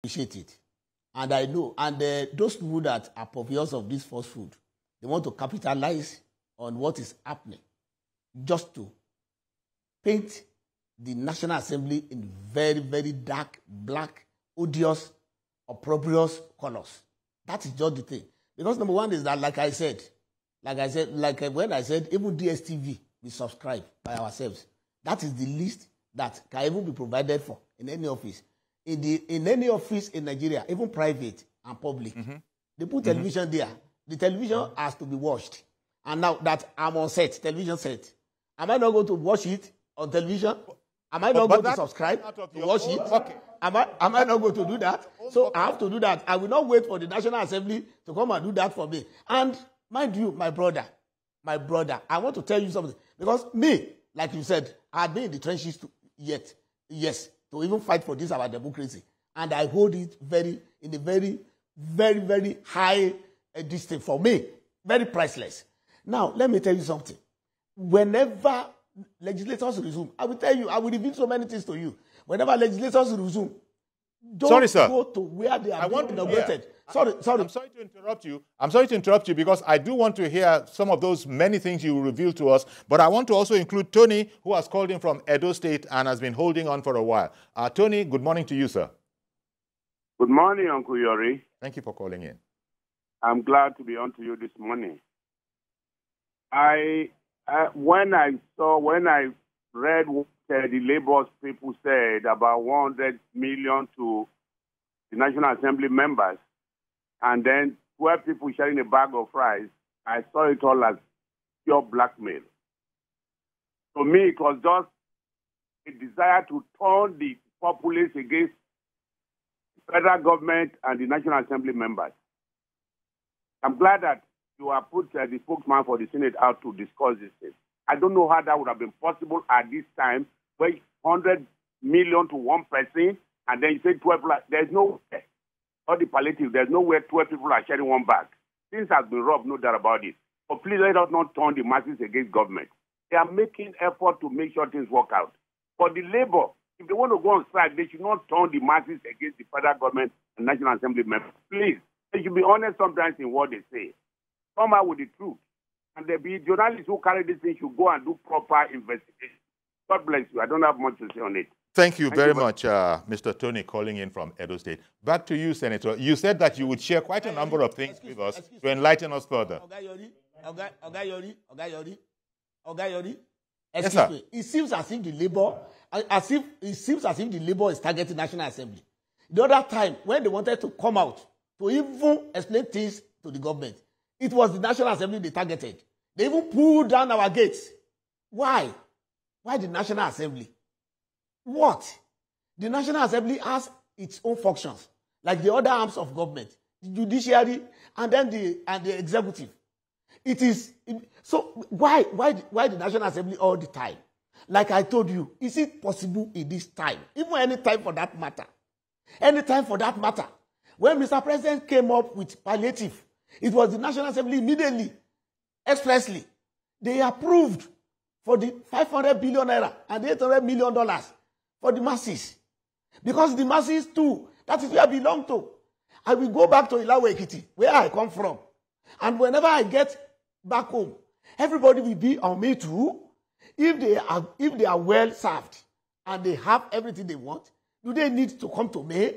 appreciate it. And I know, and those people that are purveyors of this false food, they want to capitalize on what is happening just to paint the National Assembly in very, very dark, black, odious, opprobrious colors. That is just the thing. Because number one is that, like I said, when I said, even DSTV, we subscribe by ourselves. That is the list that can even be provided for in any office. In any office in Nigeria, even private and public, they put television there. The television has to be watched. And now that I'm on set, television set, am I not going to watch it on television? Am I not going to subscribe to watch it? Okay. Am I not going to do that? So I have to do that. I will not wait for the National Assembly to come and do that for me. And mind you, my brother, I want to tell you something. Because me, like you said, I have been in the trenches to even fight for this, our democracy. And I hold it in a very, very, very high distance for me. Very priceless. Now, let me tell you something. Whenever legislators resume, I will tell you, I will reveal so many things to you. Whenever legislators resume, don't go to where they are being inaugurated. Sorry. I'm sorry to interrupt you. I'm sorry to interrupt you because I do want to hear some of those many things you reveal to us. But I want to also include Tony, who has called in from Edo State and has been holding on for a while. Tony, good morning to you, sir. Good morning, Uncle Yori. Thank you for calling in. I'm glad to be on to you this morning. When I read what the Labour people said about 100 million to the National Assembly members, and then 12 people sharing a bag of rice, I saw it all as pure blackmail. To me, it was just a desire to turn the populace against the federal government and the National Assembly members. I'm glad that you have put the spokesman for the Senate out to discuss this thing. I don't know how that would have been possible at this time, where 100 million to one person, and then you say 12, there's no way. All the palliatives, there's no way 12 people are sharing one bag. Things have been robbed, no doubt about it. But please let us not turn the masses against government. They are making effort to make sure things work out. For the Labour, if they want to go on strike, they should not turn the masses against the federal government and National Assembly members. Please, they should be honest sometimes in what they say. Come out with the truth. And there be journalists who carry this thing should go and do proper investigation. God bless you. I don't have much to say on it. Thank you very much, Mr. Tony, calling in from Edo State. Back to you, Senator. You said that you would share quite a number of things with us to enlighten us further. Excuse me. It seems as if the Labour is targeting National Assembly. The other time, when they wanted to come out to even explain things to the government, it was the National Assembly they targeted. They even pulled down our gates. Why? Why the National Assembly? What? The National Assembly has its own functions, like the other arms of government, the judiciary, and then the executive. So why the National Assembly all the time? Like I told you, is it possible in this time, even any time for that matter? Any time for that matter. When Mr. President came up with palliative, it was the National Assembly immediately, expressly. They approved for the 500 billion naira and $800 million for the masses. Because the masses too, that is where I belong to. I will go back to Ilawe Ekiti, where I come from. And whenever I get back home, everybody will be on me too. If they are well served and they have everything they want, do they need to come to me?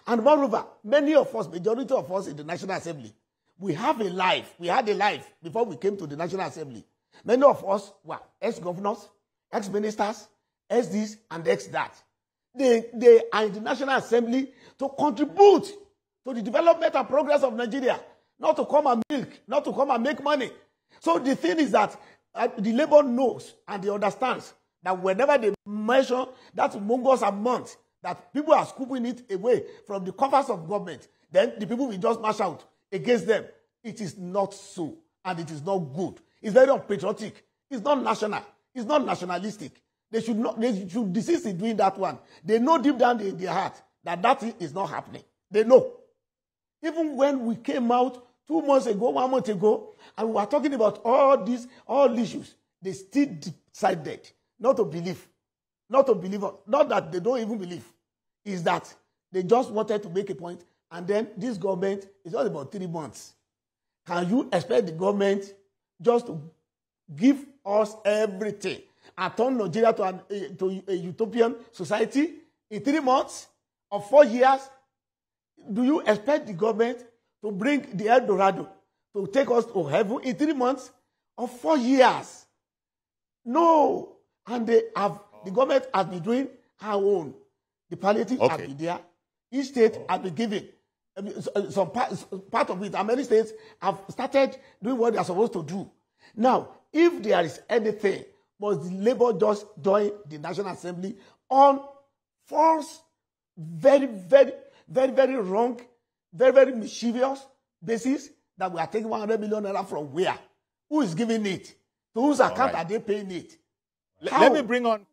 And moreover, many of us, majority of us in the National Assembly, we have a life. We had a life before we came to the National Assembly. Many of us were ex-governors, ex-ministers, ex-this and ex-that. They are in the National Assembly to contribute to the development and progress of Nigeria, not to come and milk, not to come and make money. So the thing is that the Labour knows and they understands that whenever they measure that Mongol's amount, that people are scooping it away from the coffers of government, then the people will just march out against them. It is not so, and it is not good. It's very unpatriotic. It's not national. It's not nationalistic. They should desist in doing that one. They know deep down in their heart that that is not happening. They know. Even when we came out 2 months ago, 1 month ago, and we were talking about all issues, they still decided not to believe. Not to believe, not that they don't even believe, is that They just wanted to make a point, and then this government is all about 3 months. Can you expect the government just to give us everything and turn Nigeria to a utopian society in 3 months or 4 years? Do you expect the government to bring the Eldorado to take us to heaven in 3 months or 4 years? No. And the government has been doing her own. The palliatives have been there. Each state has been giving some part of it. And many states have started doing what they are supposed to do. Now, if there is anything, must the Labour just join the National Assembly on false, very, very, very, very wrong, very, very mischievous basis that we are taking 100 million naira from where? Who is giving it? To whose account are they paying it? Let me bring on